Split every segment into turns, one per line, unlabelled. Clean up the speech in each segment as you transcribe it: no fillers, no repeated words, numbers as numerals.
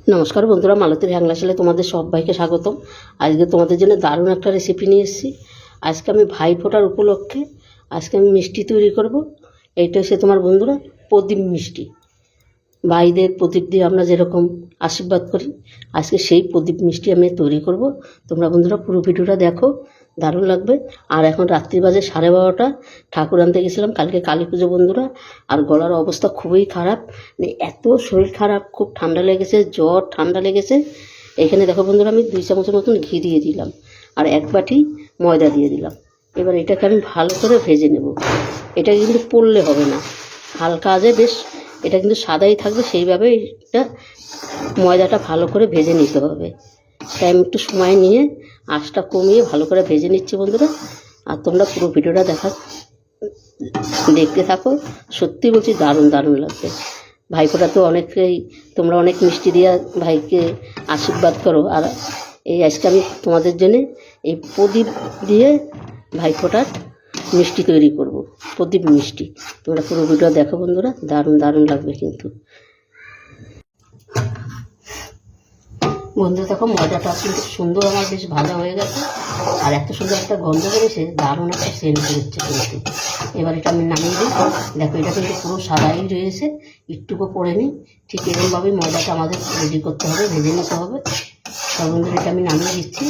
নমস্কার বন্ধুরা, মালতীর হ্যাংলাশালে তোমাদের সবাইকে স্বাগতম। আজকে তোমাদের জন্য দারুণ একটা রেসিপি নিয়ে এসেছি। আজকে আমি ভাইফোঁটার উপলক্ষে আজকে আমি মিষ্টি তৈরি করব। এইটা হচ্ছে তোমার বন্ধুরা প্রদীপ মিষ্টি। ভাইদের প্রদীপ দিয়ে আমরা যেরকম আশীর্বাদ করি, আজকে সেই প্রদীপ মিষ্টি আমি তৈরি করব। তোমরা বন্ধুরা পুরো ভিডিওটা দেখো, দারুণ লাগবে। আর এখন রাত্রি বাজে 12:30। ঠাকুর আনতে গেছিলাম কালকে কালী পুজো বন্ধুরা। আর গলার অবস্থা খুবই খারাপ, মানে এত শরীর খারাপ, খুব ঠান্ডা লেগেছে, জ্বর ঠান্ডা লেগেছে। এখানে দেখো বন্ধুরা, আমি 2 চামচের মতন ঘি দিয়ে দিলাম আর 1 বাটি ময়দা দিয়ে দিলাম। এবার এটাকে আমি ভালো করে ভেজে নেব। এটা কিন্তু পড়লে হবে না, হালকা আজে বেশ এটা কিন্তু সাদাই থাকবে, সেইভাবে এটা ময়দাটা ভালো করে ভেজে নিতে হবে। তাই আমি একটু সময় নিয়ে আঁচটা কমিয়ে ভালো করে ভেজে নিচ্ছি বন্ধুরা। আর তোমরা পুরো ভিডিওটা দেখতে থাকো, সত্যি বলছি দারুণ দারুণ লাগবে। ভাইফোঁটা তো অনেকেই তোমরা অনেক মিষ্টি দিয়ে ভাইকে আশীর্বাদ করো, আর এই আজকে আমি তোমাদের জন্য এই প্রদীপ দিয়ে ভাইফোঁটার মিষ্টি তৈরি করব, প্রদীপ মিষ্টি। তোমরা পুরো ভিডিও দেখো বন্ধুরা, দারুণ দারুণ লাগবে কিন্তু। বন্ধুরা দেখো, ময়দাটা কিন্তু সুন্দর আমার বেশ ভাজা হয়ে গেছে, আর এত সুন্দর একটা গন্ধ বেরোছে, দারুণ একটা সেন্ট বেরোচ্ছে কিন্তু। এবার এটা আমি নামিয়ে দিই। দেখো এটা কিন্তু পুরো সাদাই রয়েছে, একটুকু পড়ে নিই। ঠিক এরকমভাবেই ময়দাটা আমাদের রেডি করতে হবে, ভেজে নিতে হবে। তার বন্ধুরা এটা আমি নামিয়ে দিচ্ছি।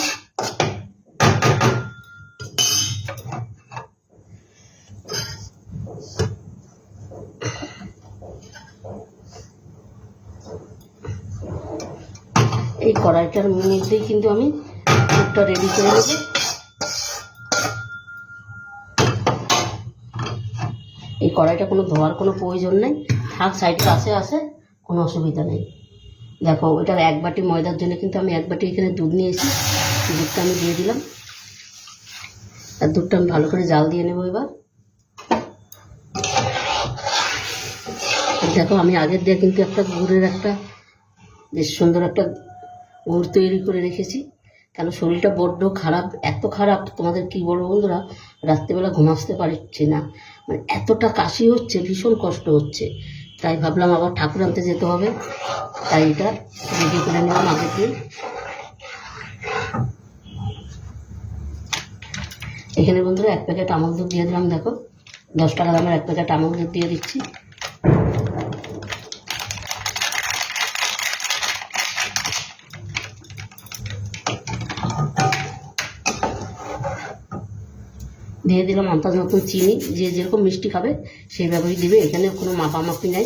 এই কড়াইটার মধ্যেই কিন্তু আমি দুধটা রেডি করে নেব। এই কড়াইটা কোনো ধোয়ার কোনো প্রয়োজন নেই, থাক সাইডে আসে কোনো অসুবিধা নেই। দেখো এটা 1 বাটি ময়দার জন্য কিন্তু আমি 1 বাটি এখানে দুধ নিয়েছি। দুধটা আমি দিয়ে দিলাম, আর দুধটা আমি ভালো করে জাল দিয়ে নেব। এবার দেখো আমি আগের দিয়ে কিন্তু একটা গুড়ের একটা বেশ সুন্দর একটা গুড় তৈরি করে রেখেছি, কেন শরীরটা বড্ড খারাপ, এত খারাপ তোমাদের কি বলবো বন্ধুরা। রাত্রিবেলা ঘুমাতে পারছি না, মানে এতটা কাশি হচ্ছে, ভীষণ কষ্ট হচ্ছে। তাই ভাবলাম আবার ঠাকুর আনতে যেতে হবে, তাই এটা রেডি করে নিলাম আগের দিন। এখানে বন্ধুরা 1 প্যাকেট আমল দুধ দিয়ে দিলাম। দেখো 10 টাকা দামের 1 প্যাকেট আমল দুধ দিয়ে দিচ্ছি। দিয়ে দিলাম আন্দাজ মতন চিনি, যে যেরকম মিষ্টি খাবে সেইভাবেই দিবে, এখানে কোনো মাপামাপি নাই।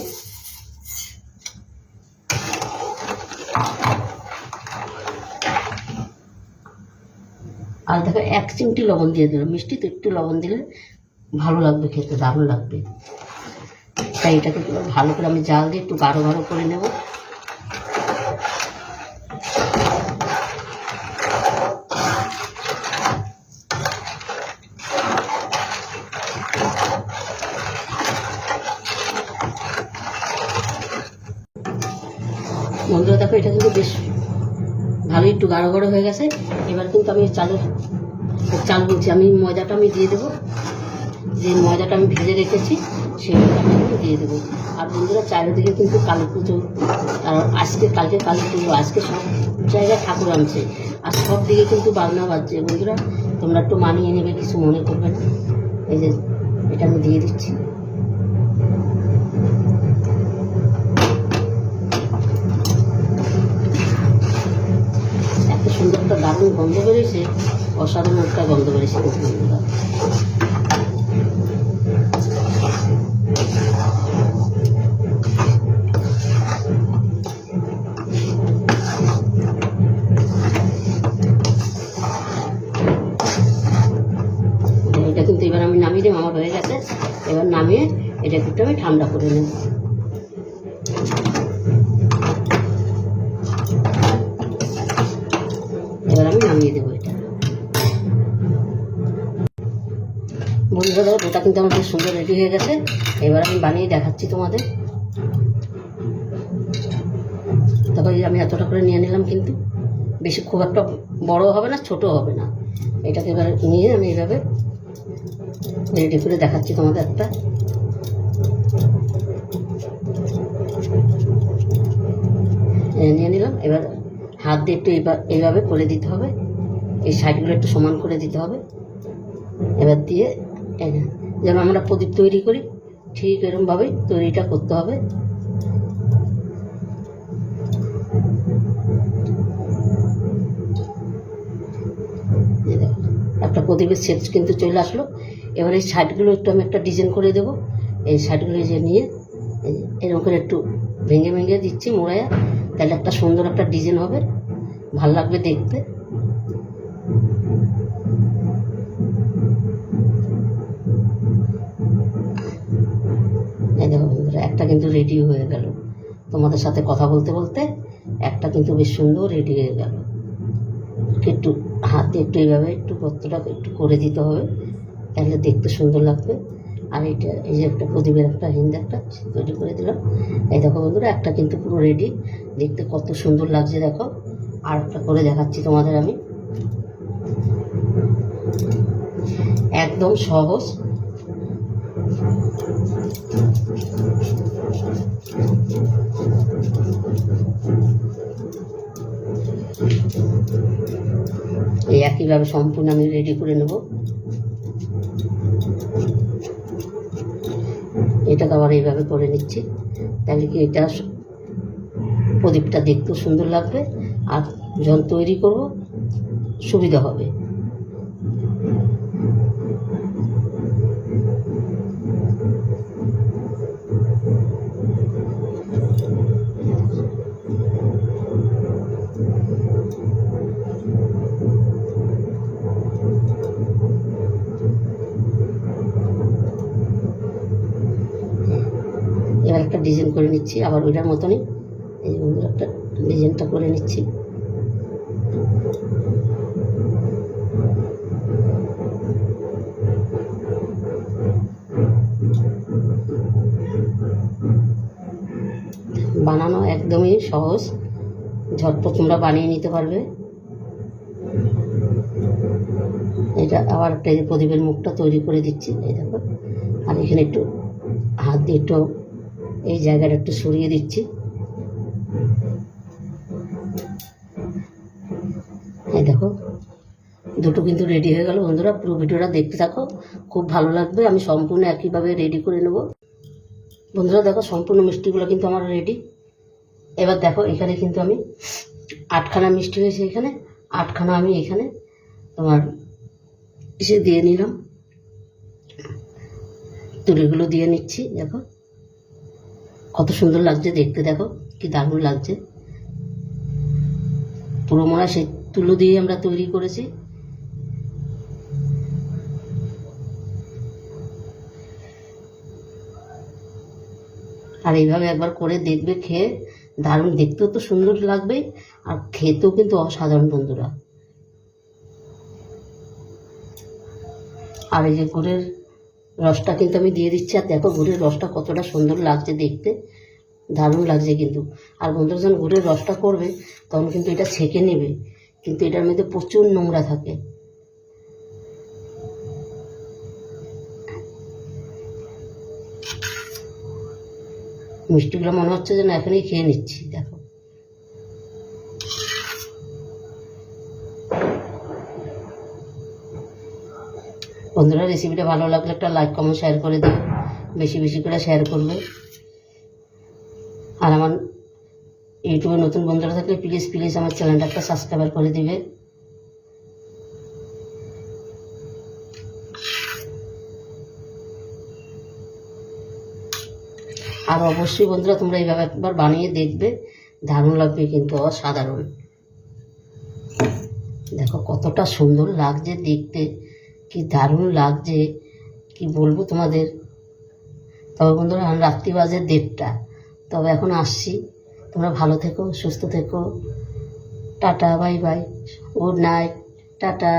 আর দেখো 1 চিমটি লবণ দিয়ে দিলাম, মিষ্টি তো একটু লবণ দিলে ভালো লাগবে খেতে, দারুণ লাগবে। তাই এটাকে ভালো করে আমি জাল দিয়ে একটু গাঢ় গাঢ় করে নেব। বন্ধুরা দেখো এটা কিন্তু বেশ ভালোই একটু গাঢ় গাঢ় হয়ে গেছে। এবার কিন্তু আমি চাল বলছি, আমি ময়দাটা আমি দিয়ে দেবো। যে ময়দাটা আমি ভেজে রেখেছি সেটা আমি দিয়ে দেবো। আর বন্ধুরা চারিদিকে কিন্তু কালী পুজো, আর কালকে কালী পুজো, আজকে সব জায়গায় ঠাকুর আনছে, আর সব দিকে কিন্তু বাজনা বাজছে। বন্ধুরা তোমরা একটু মানিয়ে নেবে, কিছু মনে করবে না। এই যে এটা আমি দিয়ে দিচ্ছি। এত সুন্দর একটা দারুণ গন্ধ বেরিয়েছে, অসাধারণ একটা গন্ধ বেরিয়েছে কিন্তু বন্ধুরা। এটা কিন্তু এবার আমি নামিয়ে দিই, আমার হয়ে গেছে। এবার নামিয়ে এটা একটু আমি ঠান্ডা করে নেব। এবার আমি নামিয়ে দেবো এটা। বন্ধুরা দেখো ওটা কিন্তু আমার খুব সুন্দর রেডি হয়ে গেছে। এবার আমি বানিয়ে দেখাচ্ছি তোমাদের। তারপর আমি এতটা করে নিয়ে নিলাম, কিন্তু বেশি খুব একটা বড় হবে না, ছোট হবে না। এটাকে এবার নিয়ে আমি এইভাবে রেডি করে দেখাচ্ছি তোমাদের একটা। নিয়ে নিলাম। এবার হাত দিয়ে একটু এইভাবে করে দিতে হবে, এই সাইডগুলো একটু সমান করে দিতে হবে। এবার দিয়ে যেন আমরা প্রদীপ তৈরি করি ঠিক এরকমভাবেই তৈরিটা করতে হবে। একটা প্রদীপের শেপ কিন্তু চলে আসলো। এবার এই সাইডগুলো একটু আমি একটা ডিজাইন করে দেবো। এই সাইডগুলো যে নিয়ে এরকম করে একটু ভেঙে ভেঙে দিচ্ছি মোড়ায়া, তাহলে একটা সুন্দর একটা ডিজাইন হবে, ভাল লাগবে দেখতে। এই দেখো বন্ধুরা, একটা কিন্তু রেডি হয়ে গেল। তোমাদের সাথে কথা বলতে বলতে একটা কিন্তু বেশ সুন্দর রেডি হয়ে গেল। একটু হাতে একটু এইভাবে একটু গর্তটা একটু করে দিতে হবে, তাহলে দেখতে সুন্দর লাগবে। আর এটা এই যে একটা প্রদীপের একটা হিন্দ একটা তৈরি করে দিলাম। এই দেখো বন্ধুরা, একটা কিন্তু পুরো রেডি, দেখতে কত সুন্দর লাগছে দেখো। আর একটা করে দেখাচ্ছি তোমাদের আমি, একদম সহজ। এই একইভাবে সম্পূর্ণ আমি রেডি করে নেব। এটাকে আবার এইভাবে করে নিচ্ছি, তাহলে কি এটা প্রদীপটা দেখতেও সুন্দর লাগবে, আর যখন তৈরি করব সুবিধা হবে। এবার একটা ডিজাইন করে নিচ্ছি আবার ওইটার মতনই। এই যে বন্ধুরা, একটা ডিজাইনটা করে নিচ্ছি। বানানো একদমই সহজ, ঝটপট তোমরা বানিয়ে নিতে পারবে। এটা আবার একটা প্রদীপের মুখটা তৈরি করে দিচ্ছি, এই দেখো। আর এখানে একটু হাত দিয়ে একটু এই জায়গাটা একটু সরিয়ে দিচ্ছি। এই দেখো, দুটো কিন্তু রেডি হয়ে গেল বন্ধুরা। পুরো ভিডিওটা দেখতে থাকো, খুব ভালো লাগবে। আমি সম্পূর্ণ একইভাবে রেডি করে নেব বন্ধুরা। দেখো, সম্পূর্ণ মিষ্টিগুলো কিন্তু আমার রেডি। এবার দেখো, এখানে কিন্তু আমি 8খানা মিষ্টি হয়েছে, এখানে 8খানা আমি এখানে তোমার এসে দিয়ে নিলাম, তুলিগুলো দিয়ে নিচ্ছি। দেখো কত সুন্দর লাগছে দেখতে, দেখো কি দারুণ লাগছে। পুরো মোড়া সেই তুলো দিয়ে আমরা তৈরি করেছি। আর এইভাবে একবার করে দেখবে, খেয়ে দারুণ, দেখতেও তো সুন্দর লাগবে আর খেতেও কিন্তু অসাধারণ বন্ধুরা। আর এই যে গুড়ের রসটা কিন্তু আমি দিয়ে দিচ্ছি। আর দেখো গুড়ের রসটা কতটা সুন্দর লাগছে দেখতে, দারুণ লাগছে কিন্তু। আর বন্ধুরা যখন গুড়ের রসটা করবে তখন কিন্তু এটা ছেঁকে নেবে, কিন্তু এটার মধ্যে প্রচুর নোংরা থাকে। মিষ্টিগুলো মনে হচ্ছে যে না এখনই খেয়ে নিচ্ছি। দেখো বন্ধুরা, রেসিপিটা ভালো লাগলে একটা লাইক কমেন্ট শেয়ার করে দিও, বেশি বেশি করে শেয়ার করবে। আর আমার ইউটিউবে নতুন বন্ধুরা থাকলে প্লিজ প্লিজ আমার চ্যানেলটা একটা সাবস্ক্রাইব করে দিবে। আর অবশ্যই বন্ধুরা তোমরা এইভাবে একবার বানিয়ে দেখবে, দারুণ লাগবে কিন্তু, অসাধারণ। দেখো কতটা সুন্দর লাগছে দেখতে, কি দারুণ লাগছে, কি বলবো তোমাদের। তবে বন্ধুরা এখন রাত্রি বাজে 1:30, তবে এখন আসছি। তোমরা ভালো থেকো, সুস্থ থেকো, tata, bye bye, good night, tata.